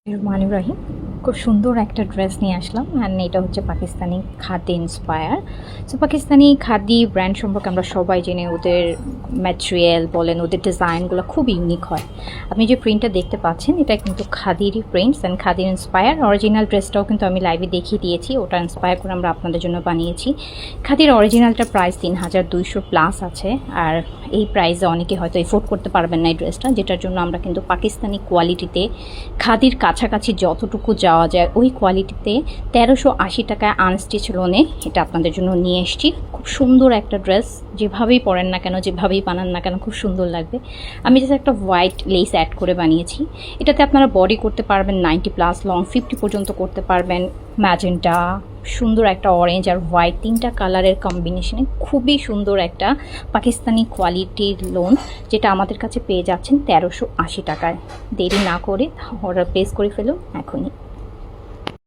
রহমানির রহিম। খুব সুন্দর একটা ড্রেস নিয়ে আসলাম, অ্যান্ড এটা হচ্ছে Pakistani khadi inspire. So Pakistani khadi brand সম্পর্কে আমরা সবাই জানি, ওদের ম্যাটেরিয়াল বলেন, ওদের ডিজাইনগুলো খুব ইউনিক হয়। আপনি যে প্রিন্টটা দেখতে পাচ্ছেন এটা কিন্তু খাদিরই প্রিন্টস অ্যান্ড খাদির ইন্সপায়ার। অরিজিনাল ড্রেসটাও কিন্তু আমি লাইভে দেখিয়ে দিয়েছি, ওটা ইন্সপায়ার করে আমরা আপনাদের জন্য বানিয়েছি। খাদির অরিজিনালটা প্রাইস 3200+ আছে, আর এই প্রাইসে অনেকে হয়তো এফোর্ড করতে পারবেন না এই ড্রেসটা, যেটার জন্য আমরা কিন্তু পাকিস্তানি কোয়ালিটিতে খাদির কাছাকাছি যতটুকু যাওয়া যায় ওই কোয়ালিটিতে 1380 টাকায় আনস্টিচ লোনে এটা আপনাদের জন্য নিয়ে এসেছি। খুব সুন্দর একটা ড্রেস, যেভাবেই পরেন না কেন, যেভাবেই বানান না কেন, খুব সুন্দর লাগবে। আমি জাস্ট একটা হোয়াইট লেস অ্যাড করে বানিয়েছি। এটাতে আপনারা বডি করতে পারবেন 90+, লং 50 পর্যন্ত করতে পারবেন। ম্যাজেন্টা, সুন্দর একটা অরেঞ্জ আর হোয়াইট, তিনটা কালারের কম্বিনেশনে খুবই সুন্দর একটা পাকিস্তানি কোয়ালিটির লোন, যেটা আমাদের কাছে পেয়ে যাচ্ছেন 1380 টাকায়। দেরি না করে অর্ডার প্লেস করে ফেলুন এখনই।